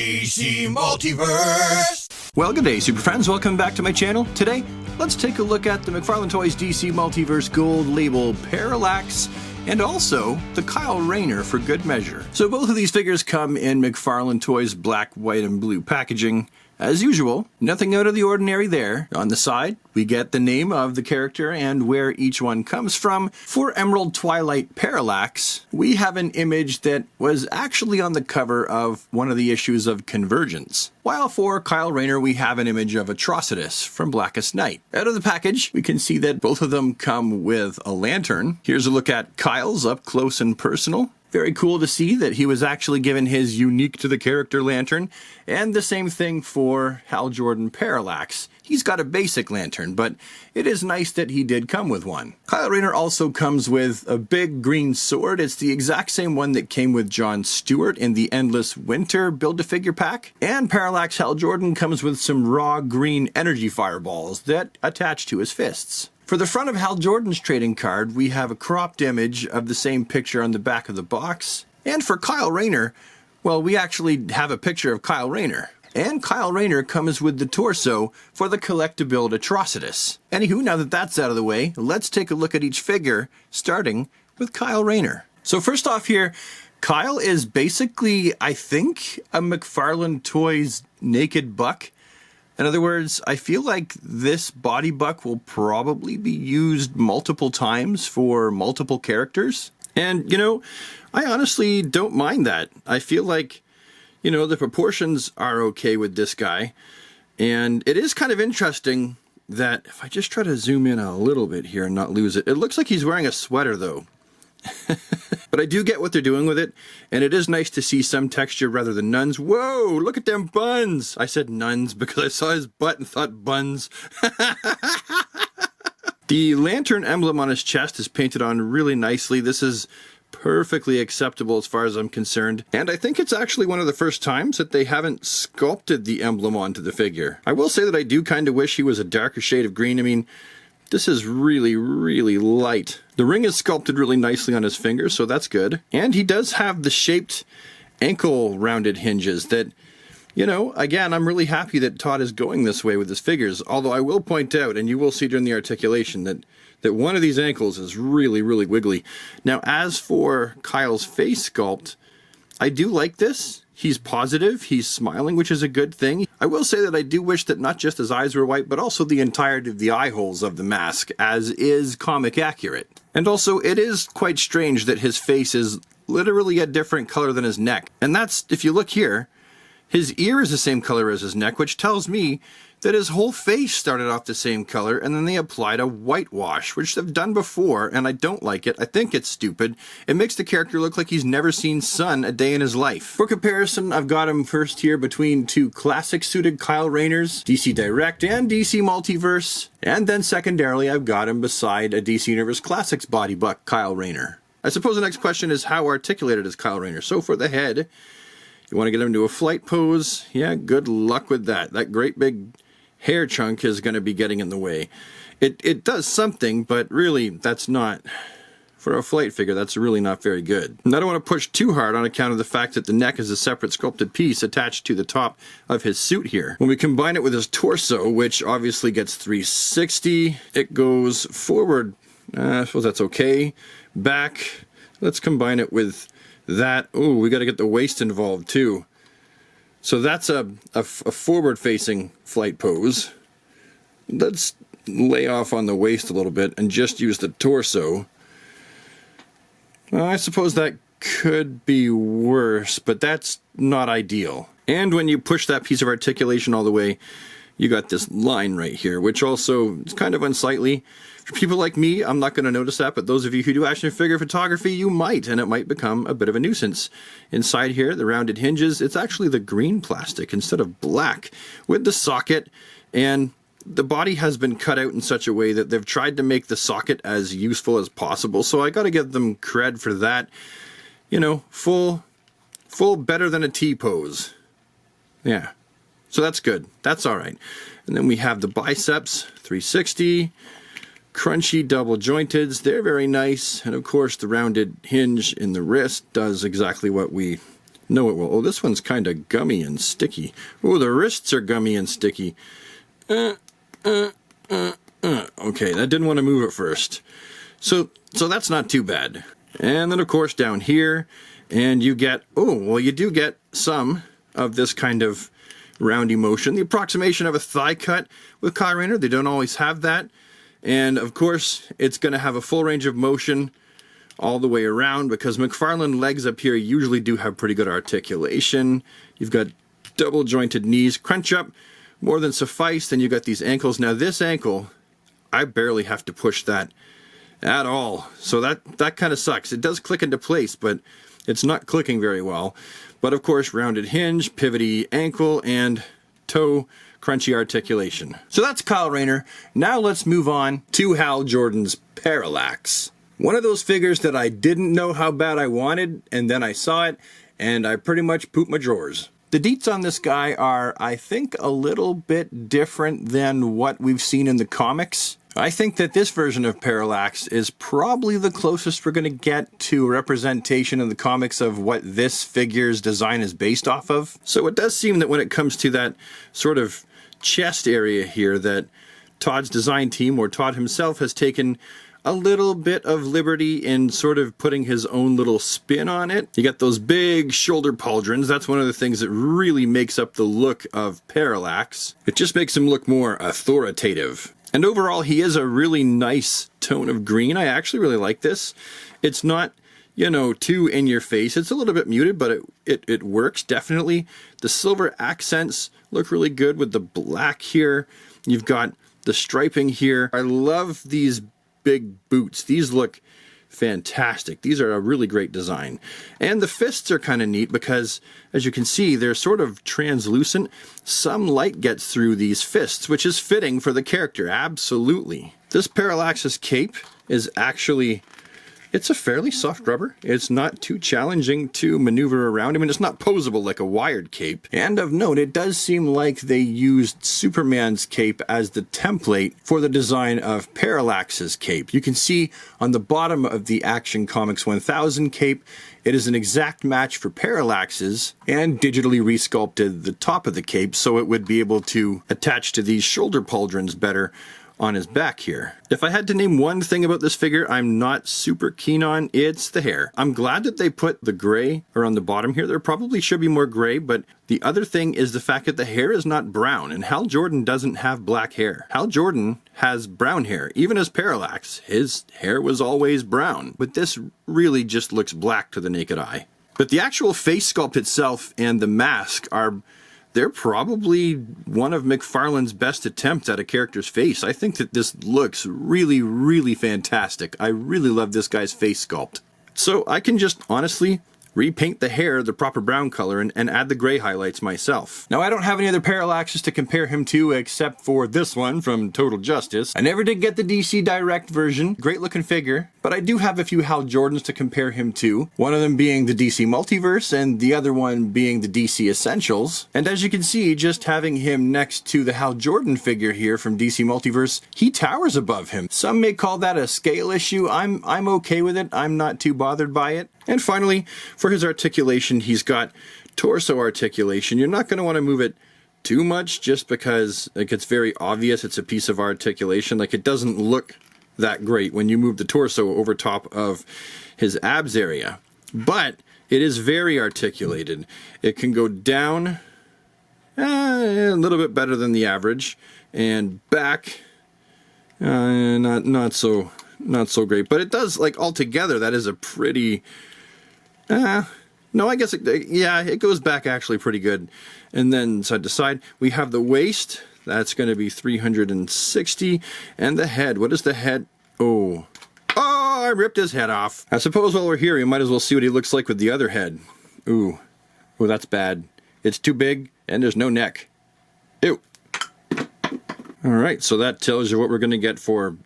DC Multiverse! Well, good day, super friends. Welcome back to my channel. Today, let's take a look at the McFarlane Toys DC Multiverse Gold label Parallax, and also the Kyle Rayner for good measure. So both of these figures come in McFarlane Toys black, white, and blue packaging. As usual, nothing out of the ordinary there. On the side, we get the name of the character and where each one comes from. For Emerald Twilight Parallax, we have an image that was actually on the cover of one of the issues of Convergence. While for Kyle Rayner, we have an image of Atrocitus from Blackest Night. Out of the package, we can see that both of them come with a lantern. Here's a look at Kyle's up close and personal. Very cool to see that he was actually given his unique to the character lantern, and the same thing for Hal Jordan Parallax. He's got a basic lantern, but it is nice that he did come with one. Kyle Rayner also comes with a big green sword. It's the exact same one that came with John Stewart in the Endless Winter Build-A-Figure pack. And Parallax Hal Jordan comes with some raw green energy fireballs that attach to his fists. For the front of Hal Jordan's trading card, we have a cropped image of the same picture on the back of the box. And for Kyle Rayner, well, we actually have a picture of Kyle Rayner. And Kyle Rayner comes with the torso for the collectible Atrocitus. Anywho, now that that's out of the way, let's take a look at each figure, starting with Kyle Rayner. So first off here, Kyle is basically, I think, a McFarlane Toys naked buck. In other words, I feel like this body buck will probably be used multiple times for multiple characters. And, you know, I honestly don't mind that. I feel like, you know, the proportions are okay with this guy. And it is kind of interesting that if I just try to zoom in a little bit here and not lose it, it looks like he's wearing a sweater though. But I do get what they're doing with it, and it is nice to see some texture rather than nuns. Whoa, look at them buns! I said nuns because I saw his butt and thought buns. The lantern emblem on his chest is painted on really nicely. This is perfectly acceptable as far as I'm concerned. And I think it's actually one of the first times that they haven't sculpted the emblem onto the figure. I will say that I do kind of wish he was a darker shade of green. I mean, this is really, really light. The ring is sculpted really nicely on his fingers, so that's good. And he does have the shaped ankle rounded hinges that, you know, again, I'm really happy that Todd is going this way with his figures. Although I will point out, and you will see during the articulation, that one of these ankles is really, really wiggly. Now, as for Kyle's face sculpt, I do like this. He's positive, he's smiling, which is a good thing. I will say that I do wish that not just his eyes were white, but also the entirety of the eye holes of the mask, as is comic accurate. And also, it is quite strange that his face is literally a different color than his neck. And that's, if you look here, his ear is the same color as his neck, which tells me that his whole face started off the same color, and then they applied a whitewash, which they've done before, and I don't like it. I think it's stupid. It makes the character look like he's never seen sun a day in his life. For comparison, I've got him first here between two classic-suited Kyle Rayners, DC Direct and DC Multiverse, and then secondarily, I've got him beside a DC Universe Classics body buck, Kyle Rayner. I suppose the next question is, how articulated is Kyle Rayner? So for the head, you want to get him to a flight pose? Yeah, good luck with that. That great big hair chunk is going to be getting in the way. It does something, but really, that's not, for a flight figure, that's really not very good. And I don't want to push too hard on account of the fact that the neck is a separate sculpted piece attached to the top of his suit here. When we combine it with his torso, which obviously gets 360, it goes forward, I suppose that's okay, back, let's combine it with that. Oh, we got to get the waist involved too. So that's a forward-facing flight pose. Let's lay off on the waist a little bit and just use the torso. Well, I suppose that could be worse, but that's not ideal. And when you push that piece of articulation all the way, you got this line right here, which also is kind of unsightly. For people like me, I'm not going to notice that, but those of you who do action figure photography, you might, and it might become a bit of a nuisance. Inside here, the rounded hinges, it's actually the green plastic instead of black with the socket, and the body has been cut out in such a way that they've tried to make the socket as useful as possible, so I got to give them cred for that. You know, full better than a T pose. Yeah. So that's good. That's all right. And then we have the biceps, 360, crunchy double jointeds. They're very nice. And of course, the rounded hinge in the wrist does exactly what we No, it will. Oh, this one's kind of gummy and sticky. Oh, the wrists are gummy and sticky. Okay, that didn't want to move at first. So that's not too bad. And then, of course, down here, and you get, oh, well, you do get some of this kind of roundy motion. The approximation of a thigh cut with Kyle Rayner. They don't always have that. And, of course, it's going to have a full range of motion all the way around because McFarlane legs up here usually do have pretty good articulation. You've got double jointed knees. Crunch up, more than suffice. Then you've got these ankles. Now, this ankle, I barely have to push that at all. So that kind of sucks. It does click into place, but it's not clicking very well. But of course, rounded hinge, pivoty ankle, and toe crunchy articulation. So that's Kyle Rayner. Now let's move on to Hal Jordan's Parallax. One of those figures that I didn't know how bad I wanted, and then I saw it, and I pretty much pooped my drawers. The deets on this guy are, I think, a little bit different than what we've seen in the comics. I think that this version of Parallax is probably the closest we're going to get to a representation in the comics of what this figure's design is based off of. So it does seem that when it comes to that sort of chest area here, that Todd's design team, or Todd himself, has taken a little bit of liberty in sort of putting his own little spin on it. You got those big shoulder pauldrons. That's one of the things that really makes up the look of Parallax. It just makes him look more authoritative. And overall, he is a really nice tone of green. I actually really like this. It's not, you know, too in your face. It's a little bit muted, but it works, definitely. The silver accents look really good with the black here. You've got the striping here. I love these big boots. These look fantastic. These are a really great design. And the fists are kind of neat because, as you can see, they're sort of translucent. Some light gets through these fists, which is fitting for the character, absolutely. This Parallax's cape is actually, it's a fairly soft rubber. It's not too challenging to maneuver around. I mean, it's not posable like a wired cape. And of note, it does seem like they used Superman's cape as the template for the design of Parallax's cape. You can see on the bottom of the Action Comics 1000 cape, it is an exact match for Parallax's, and digitally resculpted the top of the cape so it would be able to attach to these shoulder pauldrons better on his back here. If I had to name one thing about this figure I'm not super keen on, it's the hair. I'm glad that they put the gray around the bottom here. There probably should be more gray, but the other thing is the fact that the hair is not brown, and Hal Jordan doesn't have black hair. Hal Jordan has brown hair. Even as Parallax, his hair was always brown, but this really just looks black to the naked eye. But the actual face sculpt itself and the mask they're probably one of McFarlane's best attempts at a character's face. I think that this looks really, really fantastic. I really love this guy's face sculpt. So I can just honestly repaint the hair the proper brown color and add the gray highlights myself. Now, I don't have any other Parallaxes to compare him to except for this one from Total Justice. I never did get the DC Direct version. Great looking figure. But I do have a few Hal Jordans to compare him to. One of them being the DC Multiverse and the other one being the DC Essentials. And as you can see, just having him next to the Hal Jordan figure here from DC Multiverse, he towers above him. Some may call that a scale issue. I'm okay with it. I'm not too bothered by it. And finally, for his articulation, he's got torso articulation. You're not going to want to move it too much just because like, it's very obvious it's a piece of articulation. Like, it doesn't look that great when you move the torso over top of his abs area. But it is very articulated. It can go down a little bit better than the average, and back not so great. But it does, like, altogether, that is a pretty no, I guess it goes back actually pretty good. And then side to side, we have the waist. That's going to be 360. And the head. What is the head? Oh, I ripped his head off. I suppose while we're here, we might as well see what he looks like with the other head. Ooh, that's bad. It's too big, and there's no neck. Ew. All right, so that tells you what we're going to get for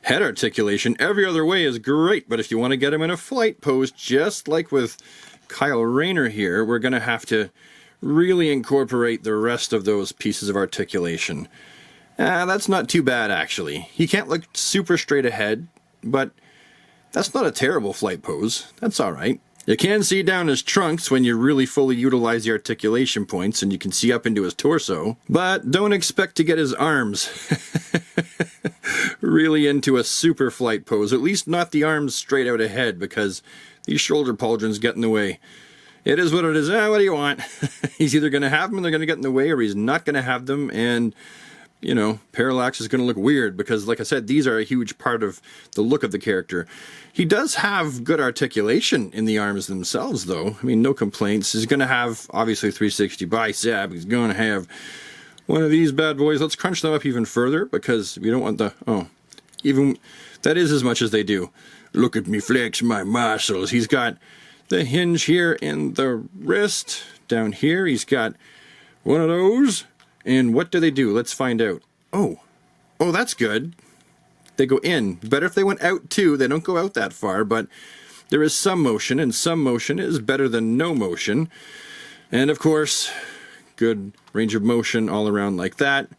head articulation. Every other way is great, but if you want to get him in a flight pose, just like with Kyle Rayner here, we're going to have to really incorporate the rest of those pieces of articulation. That's not too bad, actually. He can't look super straight ahead, but that's not a terrible flight pose. That's all right. You can see down his trunks when you really fully utilize the articulation points, and you can see up into his torso, but don't expect to get his arms really into a super flight pose, at least not the arms straight out ahead, because these shoulder pauldrons get in the way. It is what it is. What do you want? He's either going to have them and they're going to get in the way, or he's not going to have them, and you know, Parallax is going to look weird because, like I said, these are a huge part of the look of the character. He does have good articulation in the arms themselves, though. I mean, no complaints. He's going to have, obviously, 360 bicep. He's going to have one of these bad boys. Let's crunch them up even further because we don't want the... Oh, even... That is as much as they do. Look at me flex my muscles. He's got the hinge here in the wrist. Down here, he's got one of those. And what do they do? Let's find out. Oh, that's good. They go in. Better if they went out too. They don't go out that far, but there is some motion, and some motion is better than no motion. And of course, good range of motion all around like that.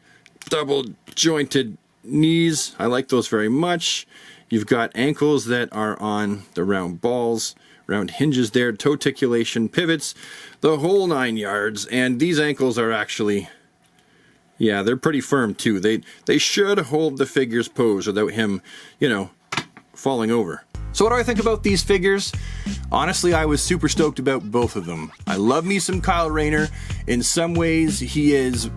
Double jointed knees. I like those very much. You've got ankles that are on the round balls, round hinges there, toe articulation, pivots, the whole 9 yards. And these ankles are actually... yeah, they're pretty firm too. They should hold the figure's pose without him, you know, falling over. So what do I think about these figures? Honestly, I was super stoked about both of them. I love me some Kyle Rayner. In some ways, he is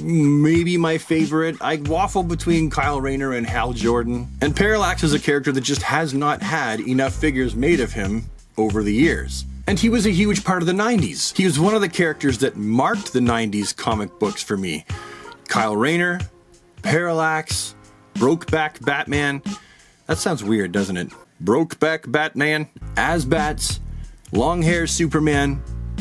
maybe my favorite. I waffle between Kyle Rayner and Hal Jordan. And Parallax is a character that just has not had enough figures made of him over the years. And he was a huge part of the 90s. He was one of the characters that marked the 90s comic books for me. Kyle Rayner, Parallax, Brokeback Batman. That sounds weird, doesn't it? Brokeback Batman, Asbats, long hair Superman,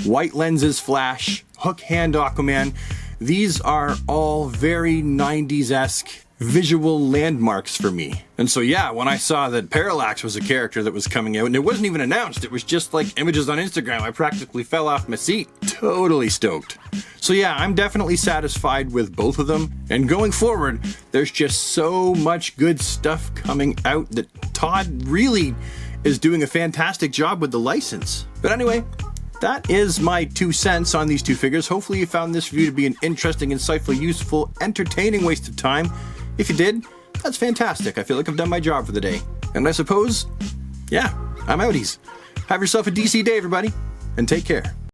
white lenses Flash, hook hand Aquaman. These are all very 90s-esque visual landmarks for me. And so yeah, when I saw that Parallax was a character that was coming out, and it wasn't even announced, it was just like images on Instagram, I practically fell off my seat. Totally stoked. So yeah, I'm definitely satisfied with both of them. And going forward, there's just so much good stuff coming out that Todd really is doing a fantastic job with the license. But anyway, that is my 2 cents on these two figures. Hopefully you found this review to be an interesting, insightful, useful, entertaining waste of time. If you did, that's fantastic. I feel like I've done my job for the day. And I suppose, yeah, I'm outies. Have yourself a DC day, everybody, and take care.